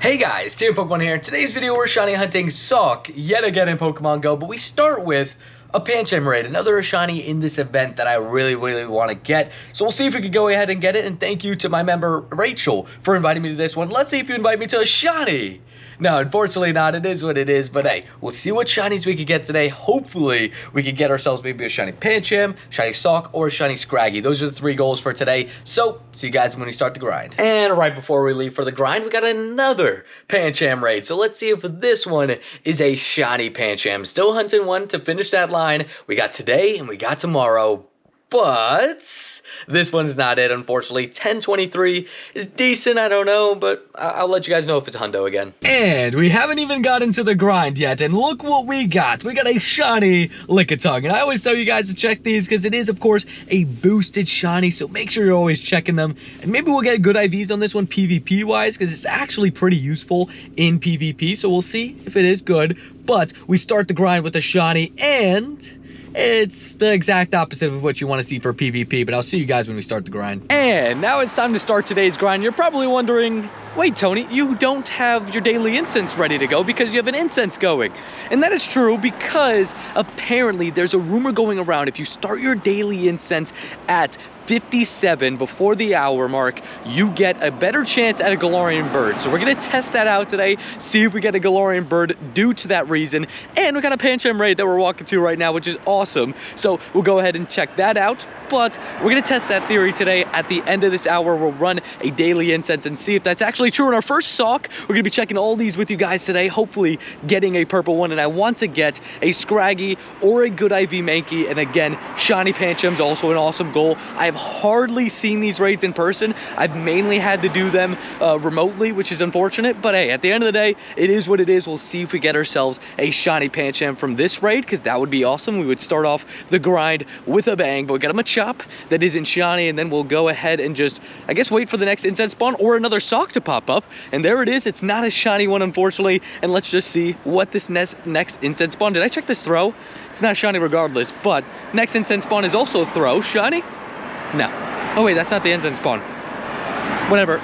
Hey guys, Team Pokemon here. In today's video, we're shiny hunting Sawk yet again in Pokemon Go, but we start with a Pancham raid, another shiny in this event that I really want to get. So we'll see if we can go ahead and get it, and thank you to my member Rachel for inviting me to this one. Let's see if you invite me to a shiny. No, unfortunately not. It is what it is. But hey, we'll see what shinies we can get today. Hopefully, we can get ourselves maybe a shiny Pancham, shiny Sawk, or a shiny Scraggy. Those are the three goals for today. So, see you guys when we start the grind. And right before we leave for the grind, we got another Pancham raid. So let's see if this one is a shiny Pancham. Still hunting one to finish that line. We got today and we got tomorrow. But this one's not it, unfortunately. 1023 is decent, I don't know, but I'll let you guys know if it's hundo again. And we haven't even gotten to the grind yet, and look what we got. We got a shiny Lickitung, and I always tell you guys to check these because it is, of course, a boosted shiny, so make sure you're always checking them. And maybe we'll get good IVs on this one PvP-wise because it's actually pretty useful in PvP, so we'll see if it is good. But we start the grind with a shiny, and it's the exact opposite of what you want to see for PvP, but I'll see you guys when we start the grind. And now it's time to start today's grind. You're probably wondering, wait, Tony, you don't have your daily incense ready to go because you have an incense going. And that is true because apparently there's a rumor going around if you start your daily incense at 57 before the hour mark, you get a better chance at a Galarian bird. So we're gonna test that out today, see if we get a Galarian bird due to that reason. And we got a Pancham raid that we're walking to right now, which is awesome. So we'll go ahead and check that out. But we're gonna test that theory today. At the end of this hour, we'll run a daily incense and see if that's actually true. In our first Sawk, we're gonna be checking all these with you guys today, hopefully getting a purple one. And I want to get a Scraggy or a good IV Mankey. And again, shiny Pancham's also an awesome goal. I have hardly seen these raids in person. I've mainly had to do them remotely, which is unfortunate. But hey, at the end of the day, it is what it is. We'll see if we get ourselves a shiny Pancham from this raid, because that would be awesome. We would start off the grind with a bang, but we got him a chop that isn't shiny, and then we'll go ahead and just, I guess, wait for the next incense spawn or another Sawk to pop up. And there it is. It's not a shiny one, unfortunately. And let's just see what this next incense spawn. Did I check this Throh? It's not shiny regardless, but next incense spawn is also Throh. Shiny? No. Oh wait, that's not the incense spawn. Whatever.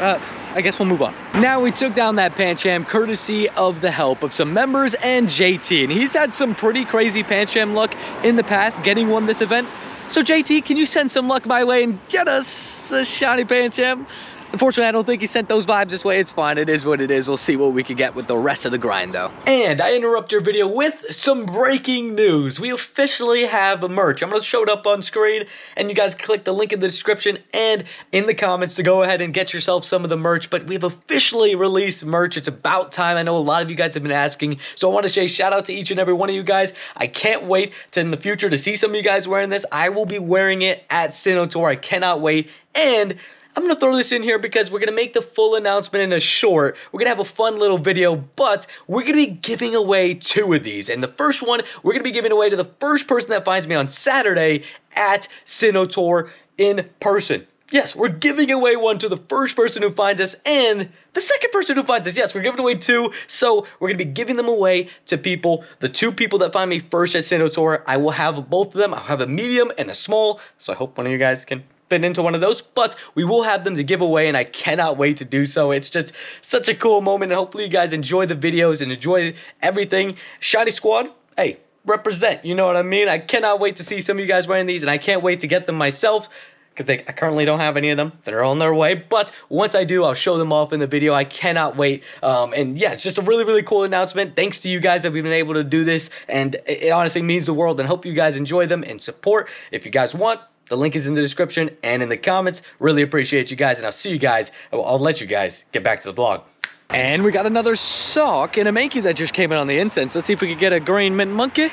I guess we'll move on. Now we took down that Pancham courtesy of the help of some members and JT. And he's had some pretty crazy Pancham luck in the past, getting one this event. So JT, can you send some luck my way and get us a shiny Pancham? Unfortunately, I don't think he sent those vibes this way. It's fine. It is what it is. We'll see what we can get with the rest of the grind, though. And I interrupt your video with some breaking news. We officially have a merch. I'm going to show it up on screen, and you guys click the link in the description and in the comments to go ahead and get yourself some of the merch. But we've officially released merch. It's about time. I know a lot of you guys have been asking, so I want to say shout out to each and every one of you guys. I can't wait to, in the future, to see some of you guys wearing this. I will be wearing it at Sinnoh. I cannot wait. And I'm going to throw this in here because we're going to make the full announcement in a short. We're going to have a fun little video, but we're going to be giving away 2 of these. And the first one, we're going to be giving away to the first person that finds me on Saturday at Sinnoh in person. Yes, we're giving away one to the first person who finds us and the second person who finds us. Yes, we're giving away 2. So we're going to be giving them away to people, the 2 people that find me first at Sinnoh. I will have both of them. I'll have a medium and a small. So I hope one of you guys can fit into one of those, but we will have them to give away, and I cannot wait to do so. It's just such a cool moment, and hopefully you guys enjoy the videos and enjoy everything. Shiny Squad, hey, represent, you know what I mean? I cannot wait to see some of you guys wearing these, and I can't wait to get them myself, because I currently don't have any of them. They're on their way, but once I do, I'll show them off in the video. I cannot wait. And yeah, it's just a really cool announcement. Thanks to you guys that we've been able to do this, and it honestly means the world, and hope you guys enjoy them and support. If you guys want, the link is in the description and in the comments. Really appreciate you guys, and I'll see you guys. I'll let you guys get back to the vlog. And we got another Sawk and a Mankey that just came in on the incense. Let's see if we can get a green mint monkey.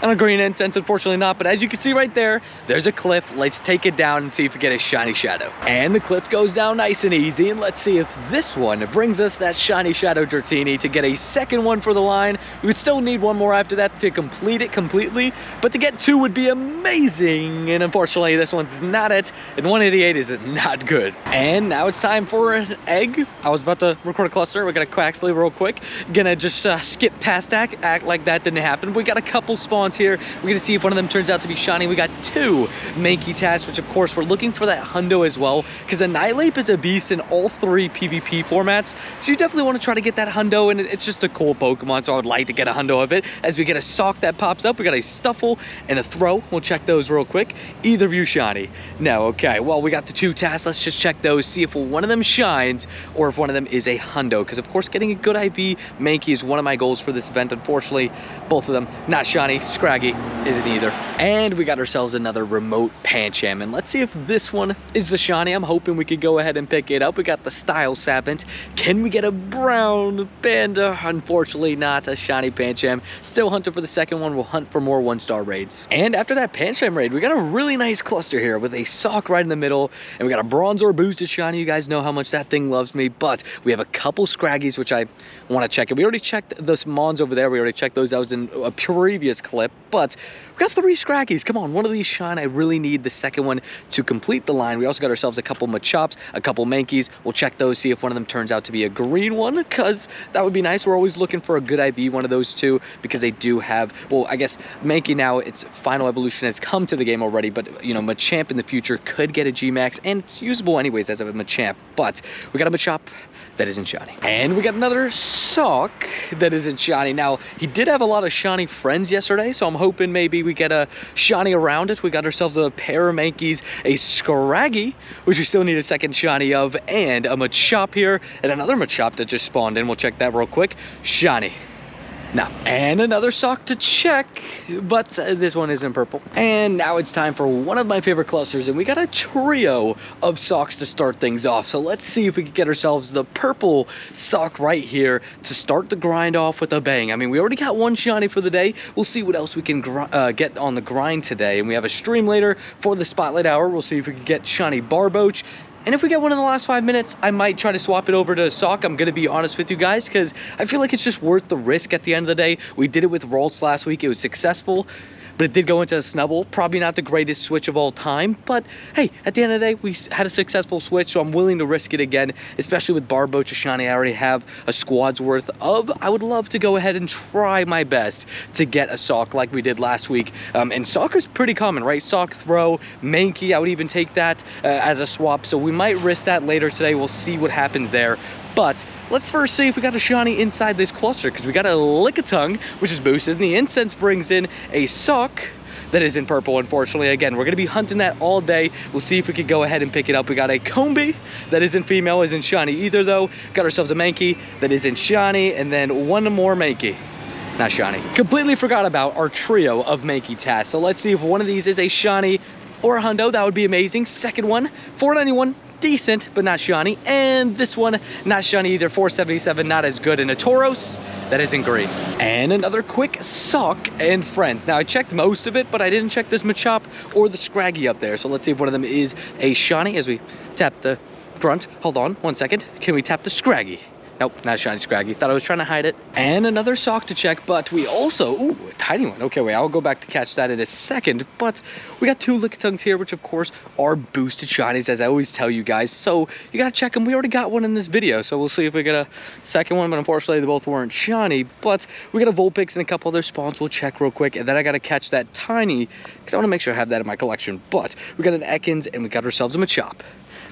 And a green incense, unfortunately not, but as you can see right there, there's a cliff. Let's take it down and see if we get a shiny shadow. And the cliff goes down nice and easy, and let's see if this one brings us that shiny shadow Dratini to get a second one for the line. We would still need one more after that to complete it completely, but to get 2 would be amazing, and unfortunately this one's not it, and 188 is not good. And now it's time for an egg. I was about to record a cluster. We're gonna Quaxley real quick. Gonna just skip past that, act like that didn't happen. We got a couple spawns incense here. We're gonna see if one of them turns out to be shiny. We got 2 Mankey tasks, which of course we're looking for that hundo as well, because Annihilate is a beast in all 3 PvP formats. So you definitely want to try to get that hundo, and it's just a cool Pokemon, so I would like to get a hundo of it. As we get a Sawk that pops up, we got a Stuffle and a Throh. We'll check those real quick. Either of you shiny? No. Okay, well, we got the 2 tasks. Let's just check those, see if one of them shines or if one of them is a hundo, because of course getting a good IV Mankey is one of my goals for this event. Unfortunately, both of them not shiny. Scraggy isn't either. And we got ourselves another remote Pancham, and let's see if this one is the shiny. I'm hoping we could go ahead and pick it up. We got the Style Sapent. Can we get a brown panda? Unfortunately not a shiny Pancham. Still hunting for the second one. We'll hunt for more 1-star raids. And after that Pancham raid, we got a really nice cluster here with a Sawk right in the middle, and we got a Bronzor boosted shiny. You guys know how much that thing loves me, but we have a couple Scraggies which I want to check. And we already checked those Mons over there. We already checked those. That was in a previous clip, but we got 3 Scraggies. Come on, one of these shine. I really need the second one to complete the line. We also got ourselves a couple Machops, a couple Mankeys. We'll check those, see if one of them turns out to be a green one, because that would be nice. We're always looking for a good IV, one of those 2, because they do have, well, I guess Mankey now, its final evolution has come to the game already, but, you know, Machamp in the future could get a G-Max, and it's usable anyways as a Machamp, but we got a Machop that isn't shiny. And we got another Sawk that isn't shiny. Now, he did have a lot of shiny friends yesterday, so I'm hoping maybe we get a shiny around it. We got ourselves a pair of Mankeys, a Scraggy, which we still need a second shiny of, and a Machop here, and another Machop that just spawned in. We'll check that real quick. Shiny. No. And another Sawk to check, but this one isn't purple. And now it's time for one of my favorite clusters, and we got a trio of Sawks to start things off. So let's see if we can get ourselves the purple Sawk right here to start the grind off with a bang. I mean, we already got 1 shiny for the day. We'll see what else we can get on the grind today. And we have a stream later for the Spotlight Hour. We'll see if we can get shiny Barboach. And if we get one in the last 5 minutes, I might try to swap it over to Sawk. I'm going to be honest with you guys, because I feel like it's just worth the risk at the end of the day. We did it with Ralts last week. It was successful, but it did go into a Snubble. Probably not the greatest switch of all time, but hey, at the end of the day, we had a successful switch, so I'm willing to risk it again, especially with Barboach or shiny. I already have a squad's worth of. I would love to go ahead and try my best to get a Sawk like we did last week. And Sawk is pretty common, right? Sawk, Throh, Mankey, I would even take that as a swap, so we might risk that later today. We'll see what happens there. But let's first see if we got a shiny inside this cluster, because we got a Lickitung, which is boosted, and the incense brings in a Sawk that is in purple, unfortunately. Again, we're going to be hunting that all day. We'll see if we could go ahead and pick it up. We got a Combi that isn't female, isn't shiny either, though. Got ourselves a Mankey that isn't shiny, and then 1 more Mankey. Not shiny. Completely forgot about our trio of Mankey tasks. So let's see if one of these is a shiny or a hundo. That would be amazing. Second one, 491. Decent, but not shiny. And this one, not shiny either. 477, not as good. And a Tauros that isn't green. And another quick Sawk and friends. Now, I checked most of it, but I didn't check this Machop or the Scraggy up there. So let's see if one of them is a shiny as we tap the grunt. Hold on 1 second. Can we tap the Scraggy? Nope, not a shiny Scraggy. Thought I was trying to hide it. And another Sawk to check, but we also, ooh, a tiny one. Okay, wait, I'll go back to catch that in a second. But we got 2 Lickitungs here, which of course are boosted shinies, as I always tell you guys. So you gotta check them. We already got one in this video, so we'll see if we get a second one, but unfortunately they both weren't shiny. But we got a Vulpix and a couple other spawns. We'll check real quick, and then I gotta catch that tiny, because I wanna make sure I have that in my collection. But we got an Ekans, and we got ourselves a Machop.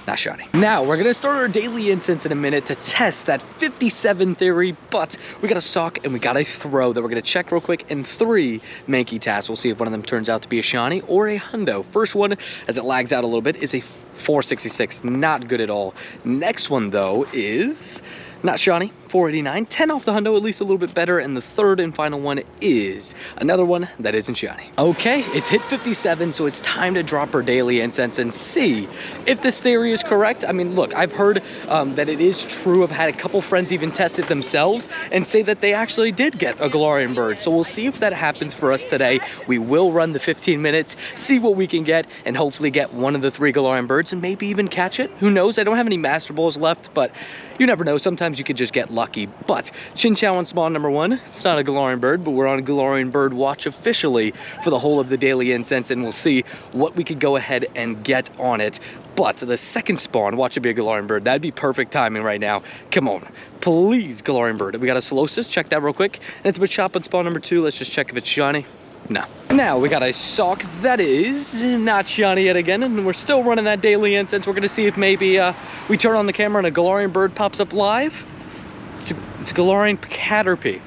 Not shiny. Now, we're gonna start our daily incense in a minute to test that 57 theory, but we got a Sawk and we got a Throh that we're gonna check real quick, and 3 Mankey tasks. We'll see if one of them turns out to be a shiny or a hundo. First one, as it lags out a little bit, is a 466. Not good at all. Next one, though, is not shiny. 489, 10 off the hundo, at least a little bit better. And the third and final one is another one that isn't shiny. Okay, it's hit 57, so it's time to drop our daily incense and see if this theory is correct. I mean, look, I've heard that it is true. I've had a couple friends even test it themselves and say that they actually did get a Galarian bird. So we'll see if that happens for us today. We will run the 15 minutes, see what we can get, and hopefully get one of the 3 Galarian birds and maybe even catch it. Who knows? I don't have any Master Balls left, but you never know. Sometimes you could just get lucky. But Chinchou on spawn number 1. It's not a Galarian bird, but we're on a Galarian bird watch officially for the whole of the daily incense, and we'll see what we could go ahead and get on it. But the second spawn, watch it be a Galarian bird. That'd be perfect timing right now. Come on, please, Galarian bird. We got a Solosis. Check that real quick. And it's a Machop on spawn number 2. Let's just check if it's shiny. No. Now we got a Sawk that is not shiny yet again, and we're still running that daily incense. We're gonna see if maybe we turn on the camera and a Galarian bird pops up live. It's a Galarian Caterpie.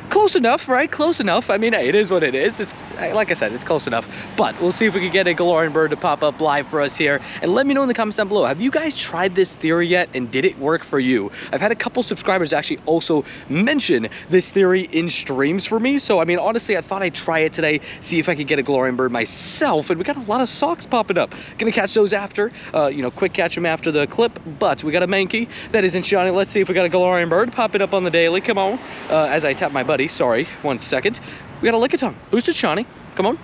Close enough, right? Close enough. I mean, hey, it is what it is. It's, like I said, it's close enough. But we'll see if we can get a Galarian bird to pop up live for us here. And let me know in the comments down below, have you guys tried this theory yet? And did it work for you? I've had a couple subscribers actually also mention this theory in streams for me. So, I mean, honestly, I thought I'd try it today, see if I could get a Galarian bird myself. And we got a lot of Sawks popping up. Gonna catch those after, you know, quick catch them after the clip. But we got a Mankey that isn't shiny. Let's see if we got a Galarian bird popping up on the daily. Come on. As I tap my buddy. Sorry, 1 second. We got a Lickitung. Boosted shiny. Come on.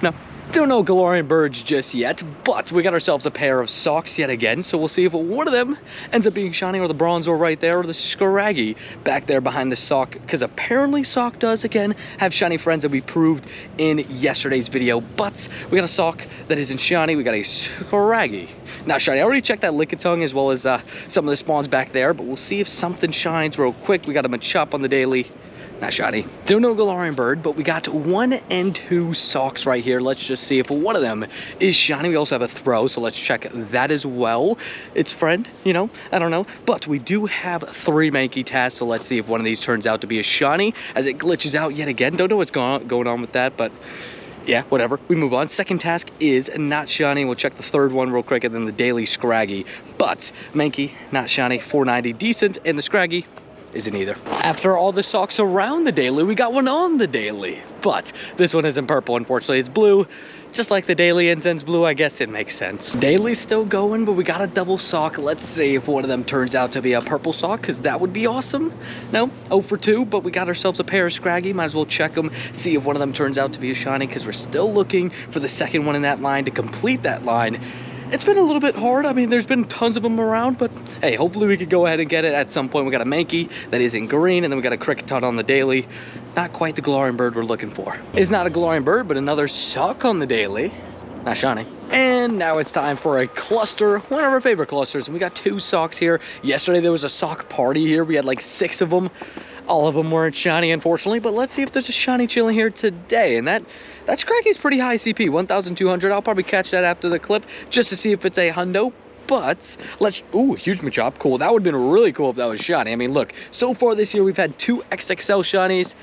No. Don't know Galarian birds just yet, but we got ourselves a pair of Sawks yet again, so we'll see if one of them ends up being shiny, or the Bronzor right there, or the Scraggy back there behind the Sawk, because apparently Sawk does, again, have shiny friends that we proved in yesterday's video. But we got a Sawk that isn't shiny. We got a Scraggy. Not shiny. I already checked that Lickitung as well as some of the spawns back there, but we'll see if something shines real quick. We got a Machop on the daily. Not shiny. Don't know Galarian bird, but we got 1 and 2 Sawks right here. Let's just see if one of them is shiny. We also have a Throh, so let's check that as well. It's friend, you know, I don't know. But we do have 3 Mankey tasks, so let's see if one of these turns out to be a shiny as it glitches out yet again. Don't know what's going on with that, but yeah, whatever. We move on. Second task is not shiny. We'll check the third one real quick, and then the daily Scraggy. But Mankey, not shiny, 490, decent, and the Scraggy isn't either. After all the Sawks around the daily, we got one on the daily. But this one isn't purple, unfortunately. It's blue, just like the daily incense blue. I guess it makes sense. Daily's still going, but we got a double Sawk. Let's see if one of them turns out to be a purple Sawk, because that would be awesome. No, 0 for 2, but we got ourselves a pair of Scraggy. Might as well check them, see if one of them turns out to be a shiny, because we're still looking for the second one in that line to complete that line. It's been a little bit hard. I mean, there's been tons of them around, but hey, hopefully we could go ahead and get it at some point. We got a Mankey that is in green, and then we got a Cricketot on the daily. Not quite the Galarian bird we're looking for. It's not a Galarian bird, but another Sawk on the daily. Not shiny. And now it's time for a cluster, one of our favorite clusters. And we got 2 Sawks here. Yesterday there was a Sawk party here. We had like 6 of them. All of them weren't shiny, unfortunately, but let's see if there's a shiny chilling here today. And that Scraggy's pretty high CP, 1,200. I'll probably catch that after the clip just to see if it's a hundo. But let's, ooh, huge Machop, cool. That would have been really cool if that was shiny. I mean, look, so far this year we've had 2 XXL shinies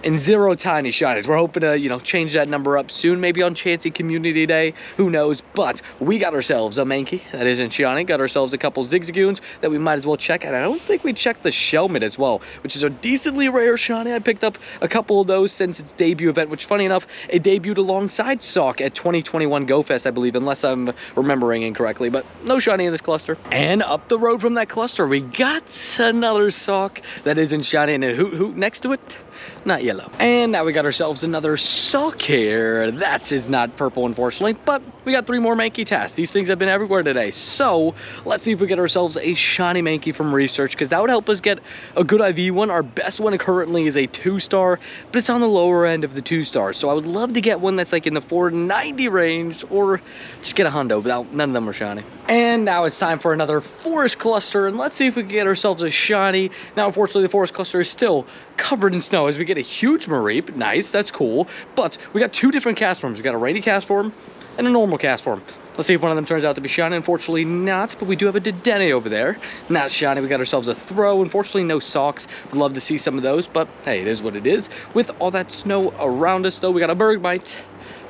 and 0 tiny shinies. We're hoping to, you know, change that number up soon, maybe on Chansey Community Day, who knows. But we got ourselves a Mankey that isn't shiny, got ourselves a couple Zigzagoons that we might as well check. And I don't think we checked the Shelmet as well, which is a decently rare shiny. I picked up a couple of those since its debut event, which, funny enough, it debuted alongside Sawk at 2021 Go Fest, I believe, unless I'm remembering incorrectly. But no shiny in this cluster. And up the road from that cluster, we got another Sawk that isn't shiny, and a hoot next to it. Not yellow. And now we got ourselves another Sawk here. That is not purple, unfortunately, but we got 3 more Mankey tasks. These things have been everywhere today. So let's see if we get ourselves a shiny Mankey from research, because that would help us get a good IV one. Our best one currently is a 2-star, but it's on the lower end of the 2-stars. So I would love to get one that's like in the 490 range, or just get a hundo, but none of them are shiny. And now it's time for another forest cluster, and let's see if we can get ourselves a shiny. Now, unfortunately, the forest cluster is still covered in snow as we get a huge Mareep. Nice, that's cool. But we got 2 different cast forms. We got a rainy cast form and a normal cast form. Let's see if one of them turns out to be shiny. Unfortunately not, but we do have a Dedenne over there. Not shiny. We got ourselves a Throh. Unfortunately no Sawks. Would love to see some of those, but hey, it is what it is. With all that snow around us though, we got a Bergmite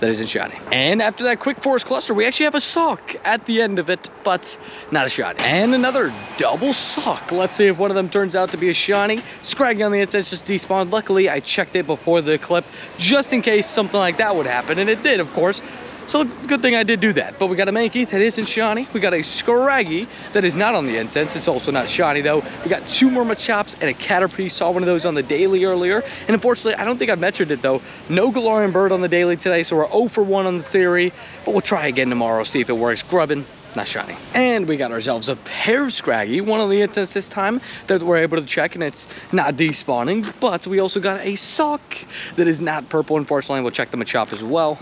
that isn't shiny. And after that quick forest cluster, we actually have a Sawk at the end of it, but not a shiny. And another double Sawk. Let's see if one of them turns out to be a shiny. Scraggy on the inside just despawned. Luckily, I checked it before the clip, just in case something like that would happen, and it did, of course. So good thing I did do that. But we got a Mankey that isn't shiny. We got a Scraggy that is not on the incense. It's also not shiny though. We got 2 more Machops and a Caterpie. Saw one of those on the daily earlier. And unfortunately, I don't think I measured it though. No Galarian bird on the daily today, so we're 0 for 1 on the theory. But we'll try again tomorrow, see if it works. Grubbin, not shiny. And we got ourselves a pair of Scraggy, one on the incense this time that we're able to check, and it's not despawning. But we also got a Sawk that is not purple, unfortunately. We'll check the Machop as well.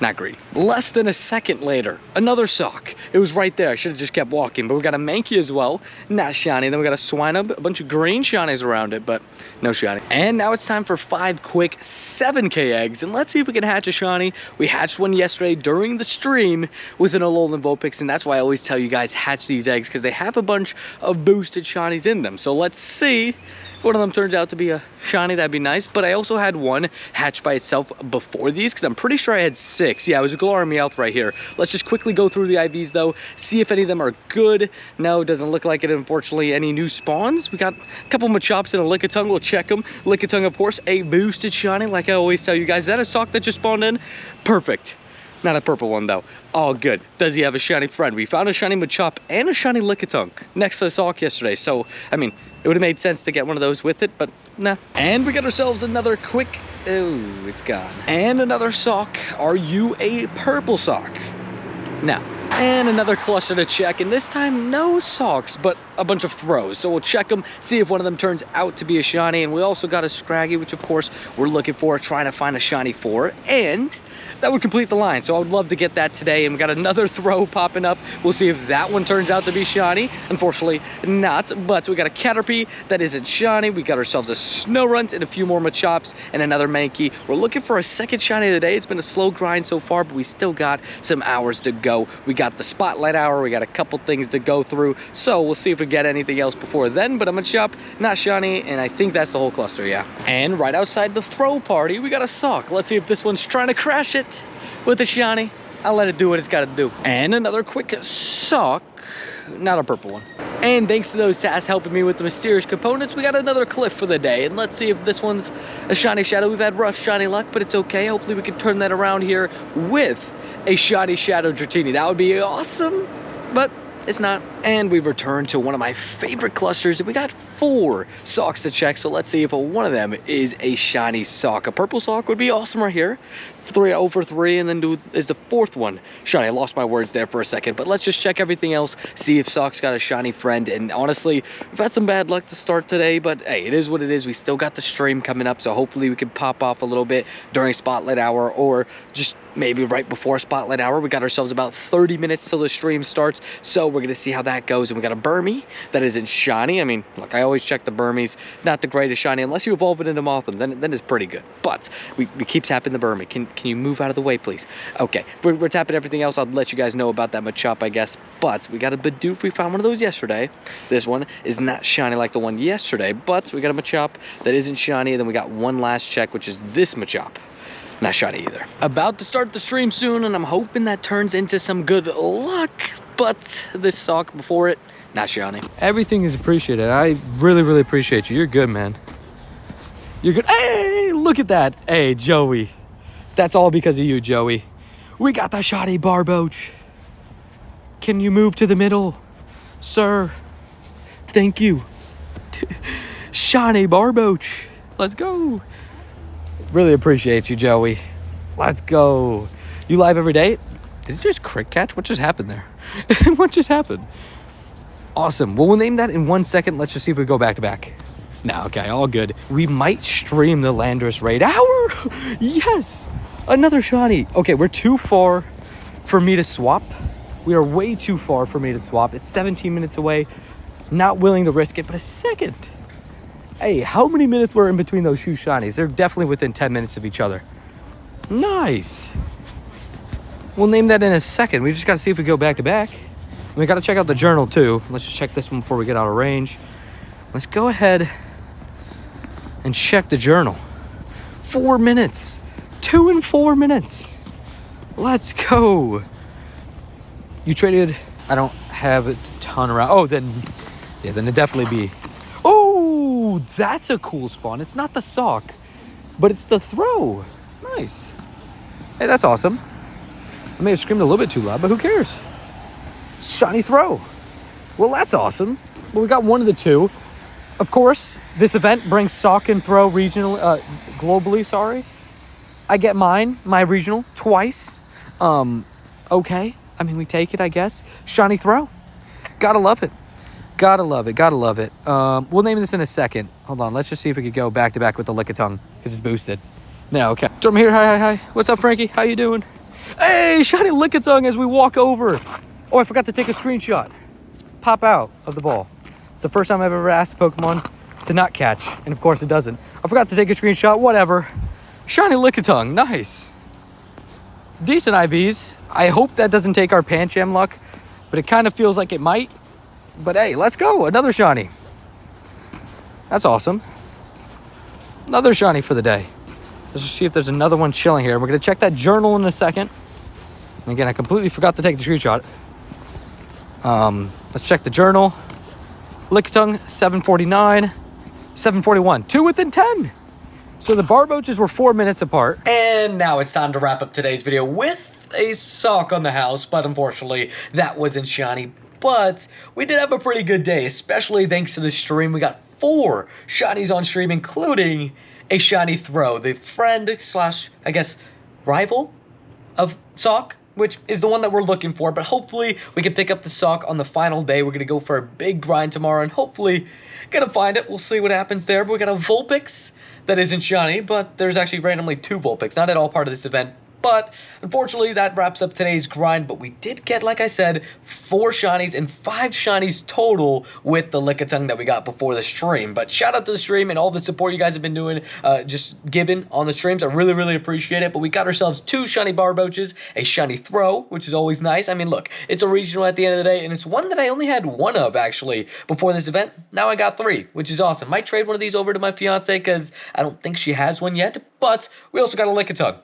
Not green. Less than a second later, another Sawk. It was right there. I should have just kept walking. But we got a Mankey as well. Not shiny. Then we got a Swinub. A bunch of green shinies around it, but no shiny. And now it's time for 5 quick 7K eggs. And let's see if we can hatch a shiny. We hatched one yesterday during the stream with an Alolan Vulpix. And that's why I always tell you guys hatch these eggs, because they have a bunch of boosted shinies in them. So let's see. If one of them turns out to be a shiny, that'd be nice. But I also had one hatch by itself before these, because I'm pretty sure I had 6. Yeah, it was a Galarian Meowth right here. Let's just quickly go through the IVs though, see if any of them are good. No, it doesn't look like it, unfortunately. Any new spawns? We got a couple Machops and a Lickitung. We'll check them. Lickitung, of course, a boosted shiny, like I always tell you guys. Is that a Sawk that just spawned in? Perfect. Not a purple one though. All good. Does he have a shiny friend? We found a shiny Machop and a shiny Lickitung next to the Sawk yesterday. So, I mean, it would have made sense to get one of those with it, but nah. And we got ourselves another quick... Oh, it's gone. And another Sawk. Are you a purple Sawk? No. And another cluster to check, and this time no Sawks, but a bunch of Throws. So we'll check them, see if one of them turns out to be a shiny. And we also got a Scraggy, which of course we're looking for, trying to find a shiny for. And that would complete the line, so I would love to get that today. And we got another Throw popping up. We'll see if that one turns out to be shiny. Unfortunately not, but we got a Caterpie that isn't shiny. We got ourselves a Snorunt and a few more Machops and another Mankey. We're looking for a second shiny of the day. It's been a slow grind so far, but we still got some hours to go. We got the Spotlight Hour. We got a couple things to go through, so we'll see if we get anything else before then. But I'm a Machop, not shiny, and I think that's the whole cluster, yeah. And right outside the Throw party, we got a Sawk. Let's see if this one's trying to crash it with a shiny. I'll let it do what it's got to do. And another quick Sawk, not a purple one. And thanks to those tasks helping me with the mysterious components, we got another cliff for the day. And let's see if this one's a shiny shadow. We've had rough shiny luck, but it's okay. Hopefully we can turn that around here with a shiny Shadow Dratini. That would be awesome, but it's not. And we've returned to one of my favorite clusters, and we got 4 Sawks to check. So let's see if one of them is a shiny Sawk. A purple Sawk would be awesome right here. 3 over 3, and then is the 4th one shiny. I lost my words there for a second, but let's just check everything else, see if Sawk's got a shiny friend. And honestly, we've had some bad luck to start today, but hey, it is what it is. We still got the stream coming up, so hopefully we can pop off a little bit during Spotlight Hour, or just maybe right before Spotlight Hour. We got ourselves about 30 minutes till the stream starts, so we're gonna see how that goes. And we got a Burmy that isn't shiny. I mean, look, I always check the Burmies. Not the greatest shiny, unless you evolve it into Mothim, then it's pretty good. But we keep tapping the Burmy. Can you move out of the way, please? Okay, we're tapping everything else. I'll let you guys know about that Machop, I guess. But we got a Bidoof. We found one of those yesterday. This one is not shiny like the one yesterday, but we got a Machop that isn't shiny. And then we got one last check, which is this Machop. Not shiny either. About to start the stream soon, and I'm hoping that turns into some good luck. But this Sawk before it, not shiny. Everything is appreciated. I really, really appreciate you. You're good, man. You're good. Hey, look at that. Hey, Joey. That's all because of you, Joey. We got the shiny Barboach. Can you move to the middle, sir? Thank you. Shiny Barboach. Let's go. Really appreciate you, Joey. Let's go. You live every day? Did it just crit catch? What just happened there? What just happened? Awesome. Well, we'll name that in 1 second. Let's just see if we go back to back. No, okay, all good. We might stream the Landorus raid hour. Yes, another shiny. Okay, we're too far for me to swap. We are way too far for me to swap. It's 17 minutes away. Not willing to risk it, but a second. Hey, how many minutes were in between those shoe shinies? They're definitely within 10 minutes of each other. Nice. We'll name that in a second. We just got to see if we go back to back. We got to check out the journal too. Let's just check this one before we get out of range. Let's go ahead and check the journal. 4 minutes. 2 and 4 minutes. Let's go. You traded. I don't have a ton around. Oh, then it'd definitely be. Oh, that's a cool spawn. It's not the Sawk, but it's the Throh. Nice. Hey, that's awesome. I may have screamed a little bit too loud, but who cares? Shiny Throh. Well, that's awesome. Well, we got one of the two. Of course, this event brings Sawk and Throh globally, sorry. I get my regional, twice. Okay. I mean, we take it, I guess. Shiny Throh. Gotta love it. Gotta love it. Gotta love it. We'll name this in a second. Hold on. Let's just see if we could go back to back with the Lickitung, because it's boosted. No, okay. Storm here. Hi. What's up, Frankie? How you doing? Hey, shiny Lickitung as we walk over. Oh, I forgot to take a screenshot. Pop out of the ball. It's the first time I've ever asked Pokemon to not catch, and of course it doesn't. I forgot to take a screenshot, whatever. Shiny Lickitung, nice. Decent IVs. I hope that doesn't take our Pancham luck, but it kind of feels like it might. But hey, let's go, another shiny. That's awesome. Another shiny for the day. Let's just see if there's another one chilling here. We're gonna check that journal in a second. And again, I completely forgot to take the screenshot. Let's check the journal. Lickitung, 749, 741, 2 within 10. So the Barboaches were 4 minutes apart. And now it's time to wrap up today's video with a Sawk on the house, but unfortunately that wasn't shiny. But we did have a pretty good day, especially thanks to the stream. We got 4 shinies on stream, including a shiny Throh, the friend slash, I guess, rival of Sawk, which is the one that we're looking for. But hopefully we can pick up the Sawk on the final day. We're going to go for a big grind tomorrow and hopefully gonna find it. We'll see what happens there. But we got a Vulpix that isn't shiny, but there's actually randomly 2 Vulpix, not at all part of this event. But unfortunately, that wraps up today's grind. But we did get, like I said, 4 shinies and 5 shinies total with the Lickitung that we got before the stream. But shout out to the stream and all the support you guys have been doing, just giving on the streams. I really, really appreciate it. But we got ourselves 2 shiny Barboaches, a shiny Throh, which is always nice. I mean, look, it's a regional at the end of the day, and it's one that I only had 1 of, actually, before this event. Now I got 3, which is awesome. Might trade one of these over to my fiance, because I don't think she has one yet. But we also got a Lickitung.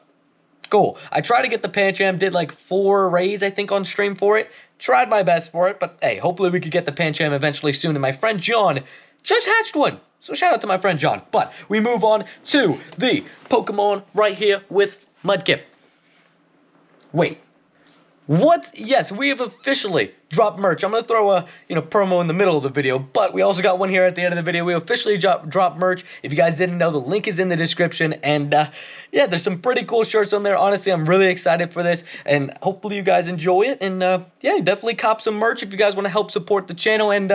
Cool. I tried to get the Pancham, did like 4 raids, I think, on stream for it. Tried my best for it, but hey, hopefully we could get the Pancham eventually soon. And my friend John just hatched one. So shout out to my friend John. But we move on to the Pokemon right here with Mudkip. Wait. What? Yes, we have officially dropped merch. I'm going to throw a promo in the middle of the video, but we also got one here at the end of the video. We officially dropped merch. If you guys didn't know, the link is in the description, and yeah, there's some pretty cool shirts on there. Honestly, I'm really excited for this, and hopefully you guys enjoy it, and yeah, definitely cop some merch if you guys want to help support the channel, and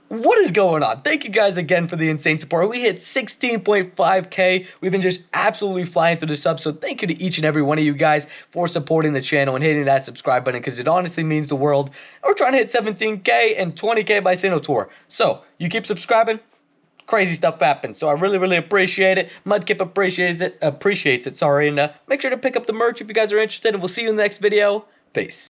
what is going on? Thank you guys again for the insane support. We hit 16.5K. We've been just absolutely flying through the subs. So thank you to each and every one of you guys for supporting the channel and hitting that subscribe button, because it honestly means the world. We're trying to hit 17K and 20K by Sinnoh Tour. So you keep subscribing, crazy stuff happens. So I really, really appreciate it. Mudkip appreciates it. And make sure to pick up the merch if you guys are interested. And we'll see you in the next video. Peace.